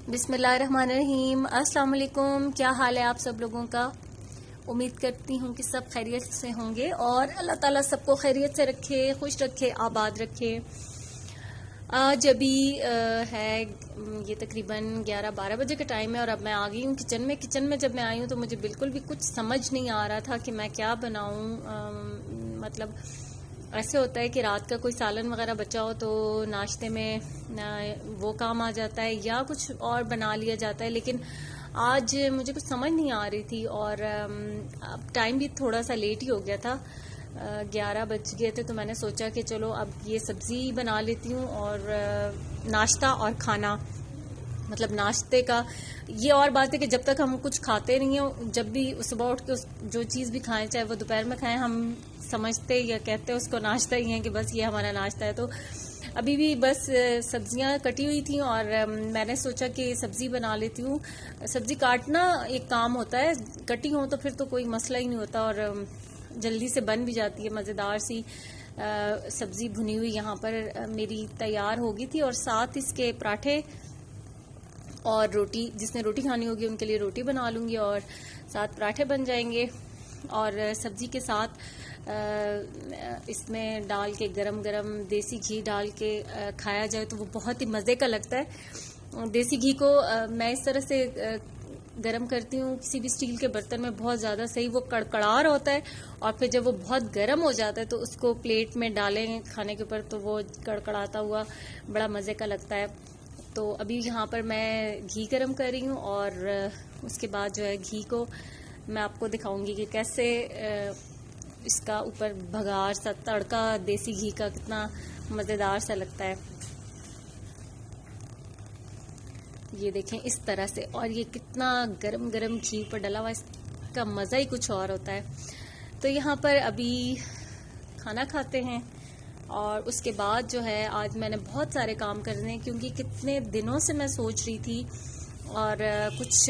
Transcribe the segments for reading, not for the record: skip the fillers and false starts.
बिस्मिल्लाहिर्रहमानिर्रहीम। अस्सलाम वालेकुम। क्या हाल है आप सब लोगों का? उम्मीद करती हूँ कि सब खैरियत से होंगे और अल्लाह ताला सबको खैरियत से रखे, खुश रखे, आबाद रखे। आज अभी है ये तकरीबन 11-12 बजे का टाइम है और अब मैं आ गई हूँ किचन में जब मैं आई हूँ तो मुझे बिल्कुल भी कुछ समझ नहीं आ रहा था कि मैं क्या बनाऊँ। मतलब ऐसे होता है कि रात का कोई सालन वगैरह बचा हो तो नाश्ते में वो काम आ जाता है या कुछ और बना लिया जाता है, लेकिन आज मुझे कुछ समझ नहीं आ रही थी और अब टाइम भी थोड़ा सा लेट ही हो गया था। 11 बज गए थे तो मैंने सोचा कि चलो अब ये सब्ज़ी बना लेती हूँ और नाश्ता और खाना, मतलब नाश्ते का ये और बात है कि जब तक हम कुछ खाते नहीं हो, जब भी सुबह उठ के जो चीज़ भी खाएं, चाहे वो दोपहर में खाएं, हम समझते या कहते हैं उसको नाश्ता ही है कि बस ये हमारा नाश्ता है। तो अभी भी बस सब्जियां कटी हुई थी और मैंने सोचा कि सब्ज़ी बना लेती हूँ। सब्ज़ी काटना एक काम होता है, कटी हो तो फिर तो कोई मसला ही नहीं होता और जल्दी से बन भी जाती है। मज़ेदार सी सब्ज़ी भुनी हुई यहाँ पर मेरी तैयार हो गई थी और साथ इसके पराठे और रोटी, जिसने रोटी खानी होगी उनके लिए रोटी बना लूँगी और साथ पराठे बन जाएंगे। और सब्ज़ी के साथ इसमें डाल के गरम गरम देसी घी डाल के खाया जाए तो वो बहुत ही मज़े का लगता है। देसी घी को मैं इस तरह से गरम करती हूँ किसी भी स्टील के बर्तन में, बहुत ज़्यादा सही वो कड़कड़ा रहा होता है और फिर जब वो बहुत गर्म हो जाता है तो उसको प्लेट में डालें खाने के ऊपर तो वो कड़कड़ाता हुआ बड़ा मज़े का लगता है। तो अभी यहाँ पर मैं घी गरम कर रही हूँ और उसके बाद जो है घी को मैं आपको दिखाऊंगी कि कैसे इसका ऊपर भगार सा तड़का देसी घी का कितना मज़ेदार सा लगता है। ये देखें इस तरह से, और ये कितना गरम गरम घी पर डला हुआ, इसका मज़ा ही कुछ और होता है। तो यहाँ पर अभी खाना खाते हैं और उसके बाद जो है आज मैंने बहुत सारे काम करने हैं क्योंकि कितने दिनों से मैं सोच रही थी और कुछ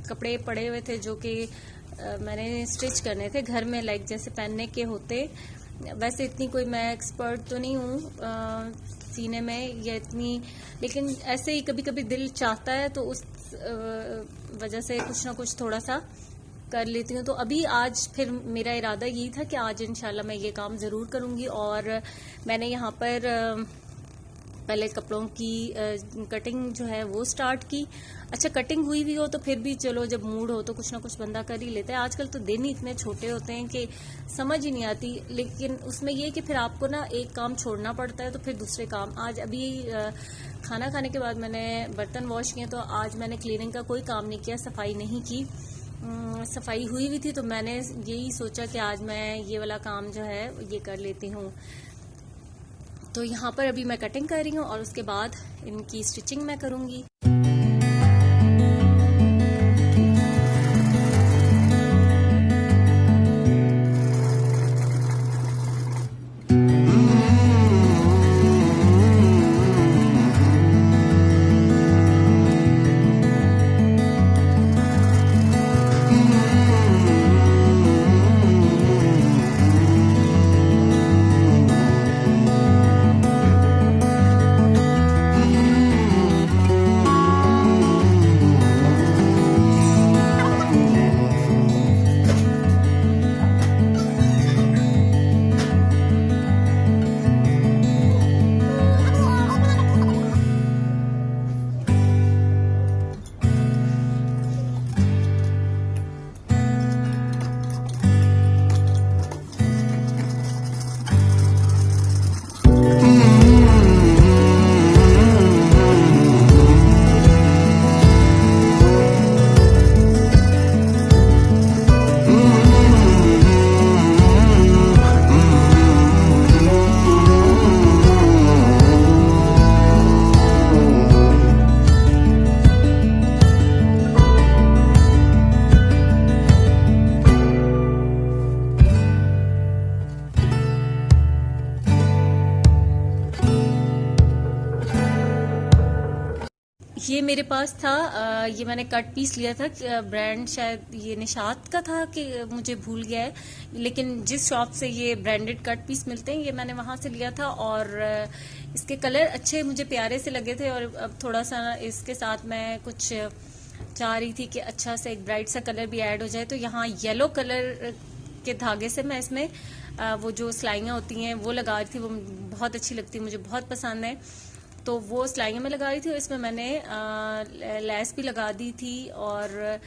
कपड़े पड़े हुए थे जो कि मैंने स्टिच करने थे घर में, लाइक जैसे पहनने के होते। वैसे इतनी कोई मैं एक्सपर्ट तो नहीं हूँ सीने में या इतनी, लेकिन ऐसे ही कभी कभी दिल चाहता है तो उस वजह से कुछ ना कुछ थोड़ा सा कर लेती हूँ। तो अभी आज फिर मेरा इरादा यही था कि आज इंशाल्लाह मैं ये काम ज़रूर करूँगी और मैंने यहाँ पर पहले कपड़ों की कटिंग जो है वो स्टार्ट की। अच्छा, कटिंग हुई भी हो तो फिर भी चलो, जब मूड हो तो कुछ ना कुछ बंदा कर ही लेता है। आजकल तो दिन ही इतने छोटे होते हैं कि समझ ही नहीं आती, लेकिन उसमें ये कि फिर आपको ना एक काम छोड़ना पड़ता है तो फिर दूसरे काम। आज अभी खाना खाने के बाद मैंने बर्तन वॉश किए तो आज मैंने क्लीनिंग का कोई काम नहीं किया, सफाई नहीं की। सफाई हुई भी थी तो मैंने यही सोचा कि आज मैं ये वाला काम जो है ये कर लेती हूँ। तो यहाँ पर अभी मैं कटिंग कर रही हूँ और उसके बाद इनकी स्टिचिंग मैं करूँगी। ये मेरे पास था, ये मैंने कट पीस लिया था, ब्रांड शायद ये निशात का था कि मुझे भूल गया है, लेकिन जिस शॉप से ये ब्रांडेड कट पीस मिलते हैं ये मैंने वहाँ से लिया था। और इसके कलर अच्छे मुझे प्यारे से लगे थे, और अब थोड़ा सा इसके साथ मैं कुछ चाह रही थी कि अच्छा सा एक ब्राइट सा कलर भी ऐड हो जाए। तो यहाँ येलो कलर के धागे से मैं इसमें वो जो सिलाइयाँ होती हैं वो लगा रही थी, वो बहुत अच्छी लगती है, मुझे बहुत पसंद है। तो वो सिलाइयाँ मैं लगा रही थी और इसमें मैंने लैस भी लगा दी थी। और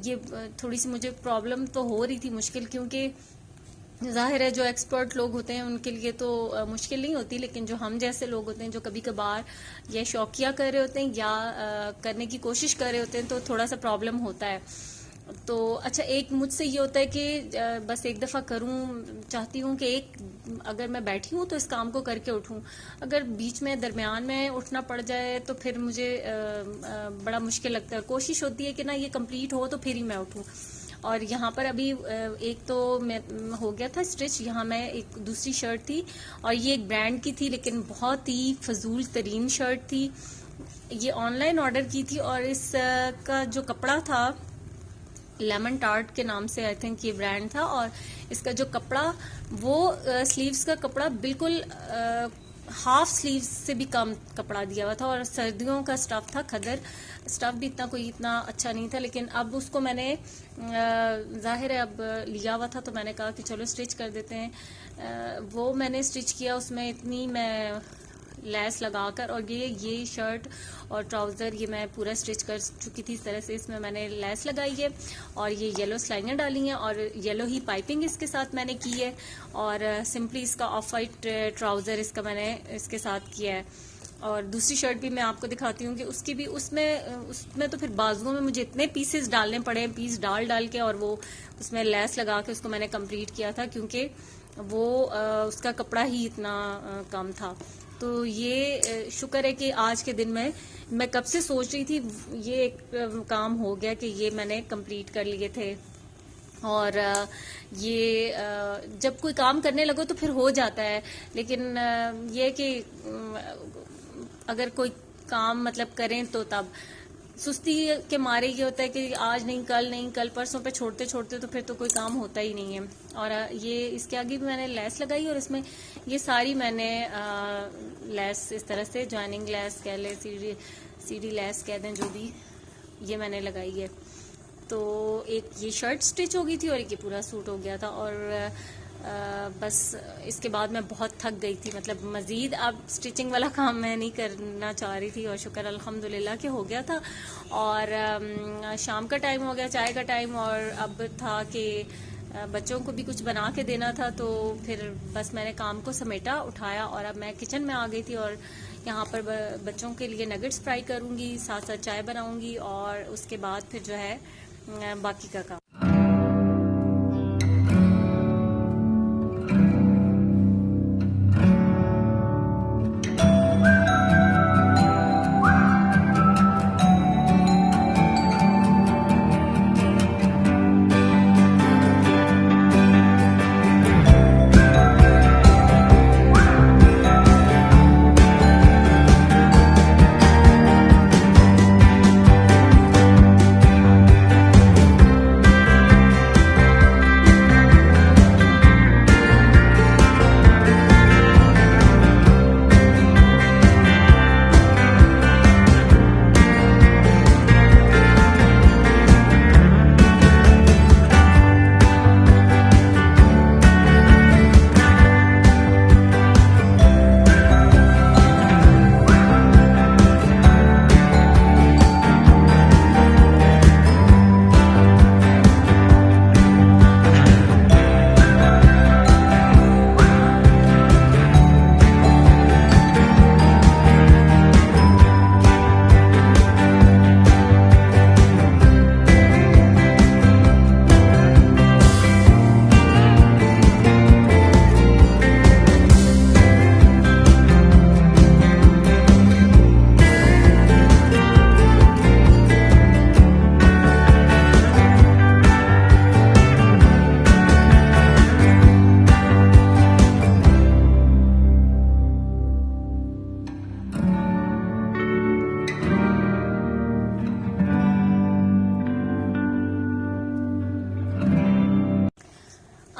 ये थोड़ी सी मुझे प्रॉब्लम तो हो रही थी, मुश्किल, क्योंकि जाहिर है जो एक्सपर्ट लोग होते हैं उनके लिए तो मुश्किल नहीं होती, लेकिन जो हम जैसे लोग होते हैं जो कभी कभार ये शौकिया कर रहे होते हैं या करने की कोशिश कर रहे होते हैं तो थोड़ा सा प्रॉब्लम होता है। तो अच्छा, एक मुझसे ये होता है कि बस एक दफ़ा करूं, चाहती हूं कि अगर मैं बैठी हूं तो इस काम को करके उठूं। अगर बीच में दरमियान में उठना पड़ जाए तो फिर मुझे बड़ा मुश्किल लगता है। कोशिश होती है कि ना ये कंप्लीट हो तो फिर ही मैं उठूं। और यहाँ पर अभी एक तो मैं हो गया था स्टिच। यहाँ मैं एक दूसरी शर्ट थी और ये एक ब्रांड की थी, लेकिन बहुत ही फजूल तरीन शर्ट थी। ये ऑनलाइन ऑर्डर की थी और इसका जो कपड़ा था लेमन टार्ट के नाम से आई थिंक ये ब्रांड था। और इसका जो कपड़ा वो स्लीव्स का कपड़ा बिल्कुल हाफ स्लीव्स से भी कम कपड़ा दिया हुआ था, और सर्दियों का स्टफ था, खदर स्टफ भी इतना अच्छा नहीं था। लेकिन अब उसको मैंने जाहिर है अब लिया हुआ था तो मैंने कहा कि चलो स्टिच कर देते हैं। वो मैंने स्टिच किया, उसमें इतनी मैं लेस लगाकर, और ये शर्ट और ट्राउज़र ये मैं पूरा स्टिच कर चुकी थी। इस तरह से इसमें मैंने लेस लगाई है और ये येलो सिलाइयाँ डाली हैं और येलो ही पाइपिंग इसके साथ मैंने की है। और सिंपली इसका ऑफ वाइट ट्राउज़र इसका मैंने इसके साथ किया है। और दूसरी शर्ट भी मैं आपको दिखाती हूँ कि उसकी भी उसमें तो फिर बाजुओं में मुझे इतने पीसेस डालने पड़े, पीस डाल के, और वो उसमें लेस लगा के उसको मैंने कंप्लीट किया था, क्योंकि वो उसका कपड़ा ही इतना कम था। तो ये शुक्र है कि आज के दिन में मैं कब से सोच रही थी, ये एक काम हो गया कि ये मैंने कंप्लीट कर लिए थे। और ये जब कोई काम करने लगो तो फिर हो जाता है, लेकिन ये कि अगर कोई काम मतलब करें तो तब सुस्ती के मारे ये होता है कि आज नहीं, कल परसों पे छोड़ते छोड़ते तो फिर तो कोई काम होता ही नहीं है। और ये इसके आगे भी मैंने लेस लगाई और इसमें ये सारी मैंने लेस इस तरह से जॉइनिंग लेस कह लें, सीढ़ी लेस कह दें, जो भी, ये मैंने लगाई है। तो एक ये शर्ट स्टिच हो गई थी और एक ये पूरा सूट हो गया था। और बस इसके बाद मैं बहुत थक गई थी, मतलब मज़ीद अब स्टिचिंग वाला काम मैं नहीं करना चाह रही थी। और शुक्र अल्हम्दुलिल्लाह कि हो गया था। और शाम का टाइम हो गया, चाय का टाइम, और अब था कि बच्चों को भी कुछ बना के देना था। तो फिर बस मैंने काम को समेटा, उठाया, और अब मैं किचन में आ गई थी। और यहाँ पर बच्चों के लिए नगेट्स फ्राई करूँगी, साथ साथ चाय बनाऊँगी, और उसके बाद फिर जो है बाकी का काम।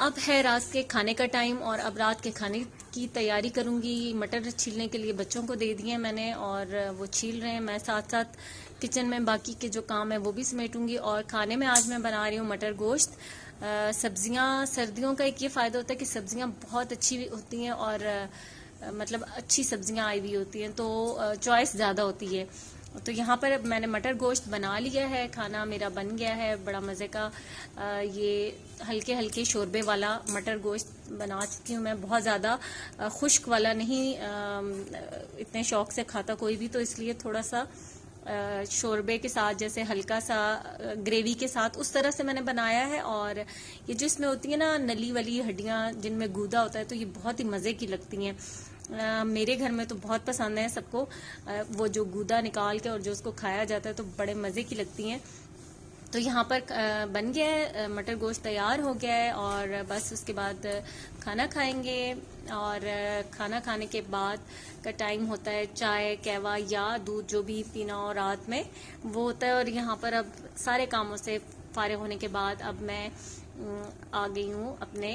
अब है रात के खाने का टाइम और अब रात के खाने की तैयारी करूंगी। मटर छीलने के लिए बच्चों को दे दिए मैंने और वो छील रहे हैं। मैं साथ साथ किचन में बाकी के जो काम है वो भी समेटूंगी। और खाने में आज मैं बना रही हूँ मटर गोश्त। सब्जियां, सर्दियों का एक ये फ़ायदा होता है कि सब्जियां बहुत अच्छी होती हैं और मतलब अच्छी सब्जियां आई हुई होती हैं, तो चॉइस ज़्यादा होती है। तो यहाँ पर मैंने मटर गोश्त बना लिया है। खाना मेरा बन गया है बड़ा मज़े का। ये हल्के हल्के शोरबे वाला मटर गोश्त बना चुकी हूँ मैं। बहुत ज़्यादा खुश्क वाला नहीं, इतने शौक से खाता कोई भी, तो इसलिए थोड़ा सा शोरबे के साथ, जैसे हल्का सा ग्रेवी के साथ, उस तरह से मैंने बनाया है। और ये जो इसमें होती है ना नली वाली हड्डियाँ जिनमें गूदा होता है, तो ये बहुत ही मज़े की लगती हैं। मेरे घर में तो बहुत पसंद है सबको। वो जो गूदा निकाल के और जो उसको खाया जाता है तो बड़े मज़े की लगती हैं। तो यहाँ पर बन गया है, मटर गोश्त तैयार हो गया है और बस उसके बाद खाना खाएंगे। और खाना खाने के बाद का टाइम होता है चाय, कहवा या दूध, जो भी पीना हो रात में वो होता है। और यहाँ पर अब सारे कामों से फारिग होने के बाद अब मैं आ गई हूँ अपने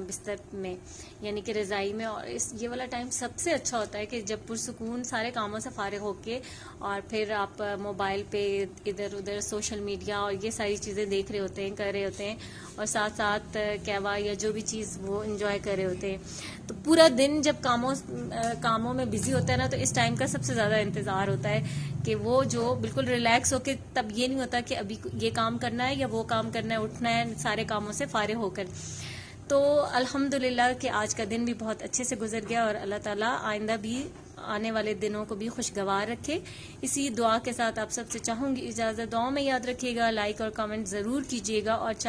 बिस्तर में, यानी कि रज़ाई में। और ये वाला टाइम सबसे अच्छा होता है कि जब पुरसुकून सारे कामों से फारिग होके और फिर आप मोबाइल पे इधर उधर सोशल मीडिया और ये सारी चीज़ें देख रहे होते हैं, कर रहे होते हैं, और साथ साथ कहवा या जो भी चीज़ वो एंजॉय कर रहे होते हैं। तो पूरा दिन जब कामों में बिजी होता है ना, तो इस टाइम का सबसे ज़्यादा इंतज़ार होता है कि वो जो बिल्कुल रिलैक्स होके, तब ये नहीं होता कि अभी ये काम करना है या वो काम करना है, उठना है सारे कामों से फारिग होकर। तो अल्हम्दुलिल्लाह कि आज का दिन भी बहुत अच्छे से गुजर गया और अल्लाह ताला आइंदा भी आने वाले दिनों को भी खुशगवार रखे। इसी दुआ के साथ आप सबसे चाहूँगी इजाज़त। दुआ में याद रखिएगा, लाइक और कमेंट ज़रूर कीजिएगा और